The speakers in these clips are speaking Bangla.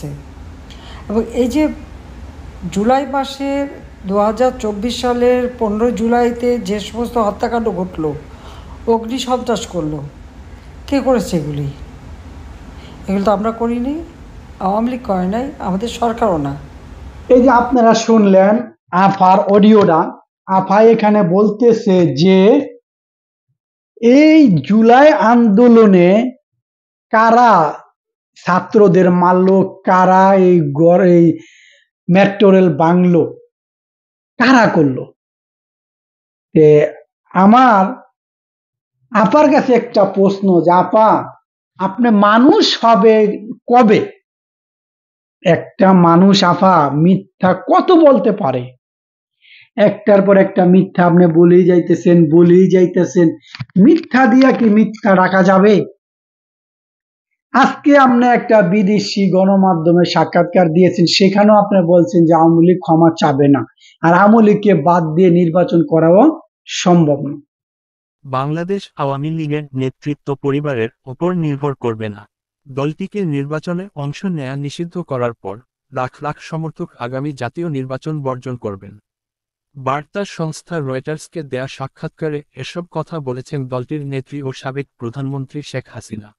আছে। এবং এই যে জুলাই মাসের 2024 সালের 15 জুলাইতে যে সমস্ত হত্যাকাণ্ড ঘটলো, অগ্নিসন্ত্রাস করলো, কে করেছে এগুলো তো আমরা করিনি, আওয়ামী লীগ করে নাই, আমাদের সরকারও না। এই যে আপনারা শুনলেন আফার অডিওটা, আফা এখানে বলতেছে যে এই জুলাই আন্দোলনে কারা ছাত্রদের মারলো, কারা এই মেট্রো রেল ভাঙলো, কারা করলো। আমার আপার কাছে একটা প্রশ্ন যে আপা, আপনি মানুষ হবে কবে? একটা মানুষ আপা মিথ্যা কত বলতে পারে? একটার পর একটা মিথ্যা আপনি বলেই যাইতেছেন। মিথ্যা দিয়া কি মিথ্যা রাখা যাবে? আজকে আপনি একটা বিদেশি গণমাধ্যমে সাক্ষাৎকার দিয়েছেন, সেখানেও আপনি বলছেন যে আওয়ামী লীগ ক্ষমা চাবে না, আর আওয়ামী লীগকে বাদ দিয়ে নির্বাচন করাও সম্ভব না। বাংলাদেশ আওয়ামী লীগের নেতৃত্ব পরিবারের ওপর নির্ভর করবে না। দলটিকে নির্বাচনে অংশ নেয়া নিষিদ্ধ করার পর লাখ লাখ সমর্থক আগামী জাতীয় নির্বাচন বর্জন করবেন। বার্তা সংস্থা রয়টার্সকে দেয়া সাক্ষাৎকারে এসব কথা বলেছেন দলটির নেত্রী ও সাবেক প্রধানমন্ত্রী শেখ হাসিনা।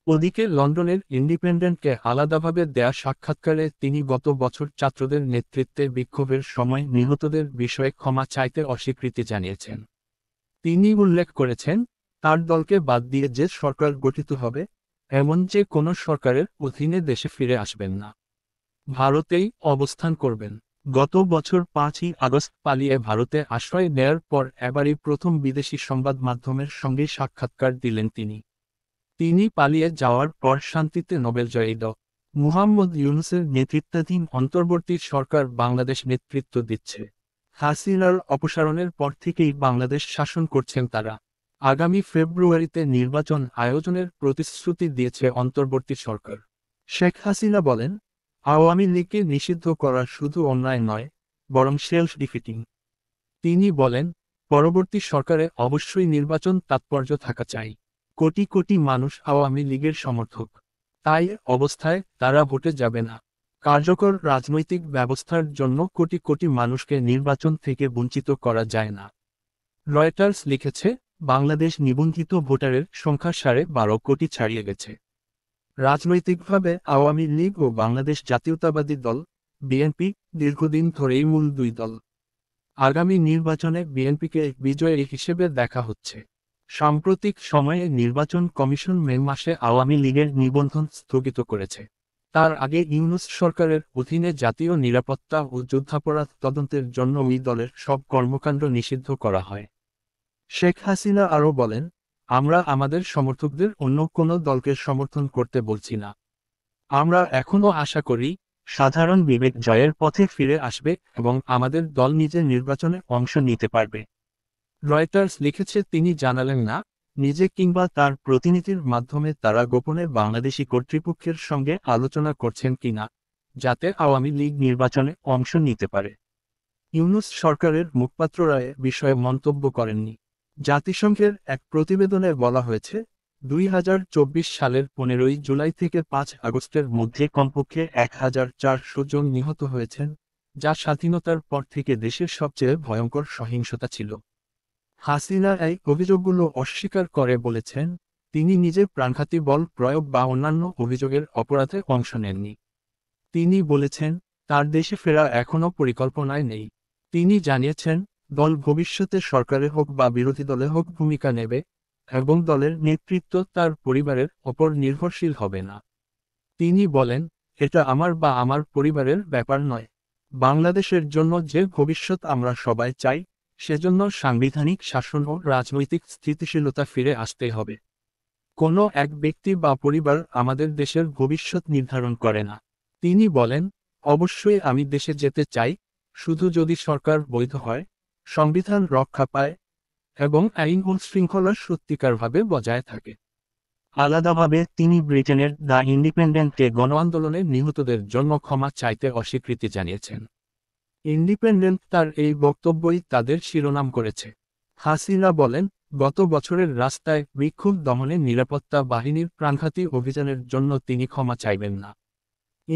ওদিকে লন্ডনের ইন্ডিপেন্ডেন্টকে আলাদাভাবে দেয়া সাক্ষাৎকারে তিনি গত বছর ছাত্রদের নেতৃত্বে বিক্ষোভের সময় নিহতদের বিষয়ে ক্ষমা চাইতে অস্বীকৃতি জানিয়েছেন। তিনি উল্লেখ করেছেন, তার দলকে বাদ দিয়ে যে সরকার গঠিত হবে, এমন যে কোনো সরকারের অধীনে দেশে ফিরে আসবেন না, ভারতেই অবস্থান করবেন। গত বছর 5ই আগস্ট পালিয়ে ভারতে আশ্রয় নেয়ার পর এবারই প্রথম বিদেশি সংবাদ মাধ্যমের সঙ্গে সাক্ষাৎকার দিলেন তিনি। তিনি পালিয়ে যাওয়ার পর শান্তিতে নোবেলজয়ী ড. মুহাম্মদ ইউনূসের নেতৃত্বাধীন অন্তর্বর্তী সরকার বাংলাদেশ নেতৃত্ব দিচ্ছে। হাসিনার অপসারণের পর থেকেই বাংলাদেশ শাসন করছেন তারা। আগামী ফেব্রুয়ারিতে নির্বাচন আয়োজনের প্রতিশ্রুতি দিয়েছে অন্তর্বর্তী সরকার। শেখ হাসিনা বলেন, আওয়ামী লীগকে নিষিদ্ধ করা শুধু অন্যায় নয়, বরং সেলফ ডিফিটিং। তিনি বলেন, পরবর্তী সরকারে অবশ্যই নির্বাচন তাৎপর্য থাকা চাই। কোটি কোটি মানুষ আওয়ামী লীগের সমর্থক। তাই অবস্থায় তারা ভোটে যাবে না। কার্যকর রাজনৈতিক ব্যবস্থার জন্য কোটি কোটি মানুষকে নির্বাচন থেকে বঞ্চিত করা যায় না। রয়টার্স লিখেছে, বাংলাদেশ নিবন্ধিত ভোটারের সংখ্যা 12.5 কোটি ছাড়িয়ে গেছে। রাজনৈতিকভাবে আওয়ামী লীগ ও বাংলাদেশ জাতীয়তাবাদী দল বিএনপি দীর্ঘদিন ধরেই মূল দুই দল। আগামী নির্বাচনে বিএনপিকে বিজয়ী হিসেবে দেখা হচ্ছে। সাম্প্রতিক সময়ে নির্বাচন কমিশন মে মাসে আওয়ামী লীগের নিবন্ধন স্থগিত করেছে। তার আগে ইউনূস সরকারের অধীনে জাতীয় নিরাপত্তা ও যুদ্ধাপরাধ তদন্তের জন্য ওই দলের সব কর্মকাণ্ড নিষিদ্ধ করা হয়। শেখ হাসিনা আরও বলেন, আমরা আমাদের সমর্থকদের অন্য কোনো দলকে সমর্থন করতে বলছি না। আমরা এখনও আশা করি, সাধারণ বিবেক জয়ের পথে ফিরে আসবে এবং আমাদের দল নিজের নির্বাচনে অংশ নিতে পারবে। রয়টার্স লিখেছে, তিনি জানালেন না, নিজে কিংবা তার প্রতিনিধির মাধ্যমে তারা গোপনে বাংলাদেশি কর্তৃপক্ষের সঙ্গে আলোচনা করছেন কিনা, যাতে আওয়ামী লীগ নির্বাচনে অংশ নিতে পারে। ইউনূস সরকারের মুখপাত্ররা এ বিষয়ে মন্তব্য করেননি। জাতিসংঘের এক প্রতিবেদনে বলা হয়েছে, 2024 সালের 15 জুলাই থেকে 5 আগস্টের মধ্যে কমপক্ষে 1400 জন নিহত হয়েছেন, যা স্বাধীনতার পর থেকে দেশের সবচেয়ে ভয়ঙ্কর সহিংসতা ছিল। হাসিনা এই অভিযোগগুলো অস্বীকার করে বলেছেন, তিনি নিজে প্রাণঘাতী বল প্রয়োগ বা অন্যান্য অভিযোগের অপরাধে অংশ নেননি। তিনি বলেছেন, তার দেশে ফেরা এখনও পরিকল্পনায় নেই। তিনি জানিয়েছেন, দল ভবিষ্যতে সরকারে হোক বা বিরোধী দলে হোক ভূমিকা নেবে, এবং দলের নেতৃত্ব তার পরিবারের ওপর নির্ভরশীল হবে না। তিনি বলেন, এটা আমার বা আমার পরিবারের ব্যাপার নয়। বাংলাদেশের জন্য যে ভবিষ্যৎ আমরা সবাই চাই, সেজন্য সাংবিধানিক শাসন ও রাজনৈতিক স্থিতিশীলতা ফিরে আসতে হবে। কোনো এক ব্যক্তি বা পরিবার আমাদের দেশের ভবিষ্যৎ নির্ধারণ করে না। তিনি বলেন, অবশ্যই আমি দেশে যেতে চাই, শুধু যদি সরকার বৈধ হয়, সংবিধান রক্ষা পায় এবং আইন ও শৃঙ্খলা সত্যিকারভাবে বজায় থাকে। আলাদাভাবে তিনি ব্রিটেনের দ্য ইন্ডিপেন্ডেন্টকে গণ আন্দোলনে নিহতদের জন্য ক্ষমা চাইতে অস্বীকৃতি জানিয়েছেন। ইন্ডিপেন্ডেন্ট তার এই বক্তব্যই তাদের শিরোনাম করেছে। হাসিনা বলেন, গত বছরের রাস্তায় বিক্ষোভ দমনে নিরাপত্তা বাহিনীর প্রাণঘাতী অভিযানের জন্য তিনি ক্ষমা চাইবেন না।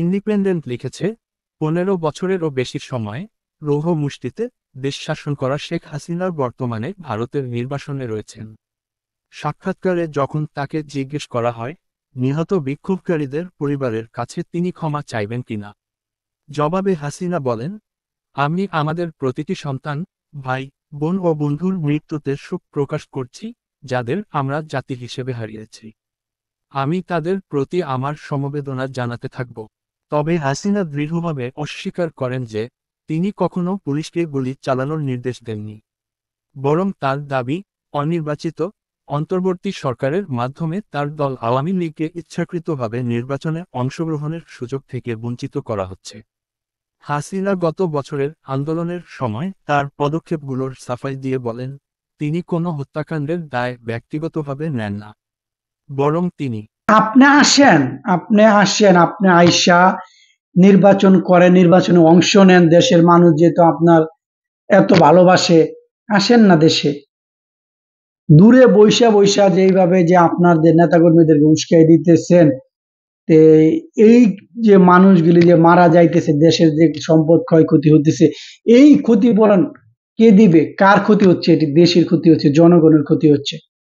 ইন্ডিপেন্ডেন্ট লিখেছে, 15 বছরেরও বেশি সময় রৌহ মুষ্টিতে দেশ শাসন করা শেখ হাসিনার বর্তমানে ভারতের নির্বাসনে রয়েছেন। সাক্ষাৎকারে যখন তাকে জিজ্ঞেস করা হয় নিহত বিক্ষোভকারীদের পরিবারের কাছে তিনি ক্ষমা চাইবেন কিনা, জবাবে হাসিনা বলেন, আমি আমাদের প্রতিটি সন্তান, ভাই, বোন ও বন্ধুর মৃত্যুতে শোক প্রকাশ করছি, যাদের আমরা জাতি হিসেবে হারিয়েছি। আমি তাদের প্রতি আমার সমবেদনা জানাতে থাকব। তবে হাসিনা দৃঢ়ভাবে অস্বীকার করেন যে তিনি কখনো পুলিশকে গুলি চালানোর নির্দেশ দেননি। বরং তার দাবি, অনির্বাচিত অন্তর্বর্তী সরকারের মাধ্যমে তার দল আওয়ামী লীগকে ইচ্ছাকৃতভাবে নির্বাচনে অংশগ্রহণের সুযোগ থেকে বঞ্চিত করা হচ্ছে। হাসিনা গত বছরের আন্দোলনের সময় তার পদক্ষেপগুলোর সাফাই দিয়ে বলেন, তিনি কোনো হত্যাকাণ্ডের দায় ব্যক্তিগতভাবে নেন না, বরং তিনি আপনি আইসা নির্বাচন করে নির্বাচনে অংশ নেন, দেশের মানুষ যেহেতু আপনার এত ভালোবাসে, আসেন না দেশে। দূরে বৈশা বৈশা যেইভাবে যে আপনাদের নেতাকর্মীদেরকে উস্কাই দিতেছেন, তে এই যে মানুষগুলি যে মারা যাইতেছে, দেশের যে সম্পদ ক্ষয়ক্ষতি হতেছে, এই ক্ষতিপূরণ কে দিবে? কার ক্ষতি হচ্ছে? এটি দেশের ক্ষতি হচ্ছে, জনগণের ক্ষতি হচ্ছে।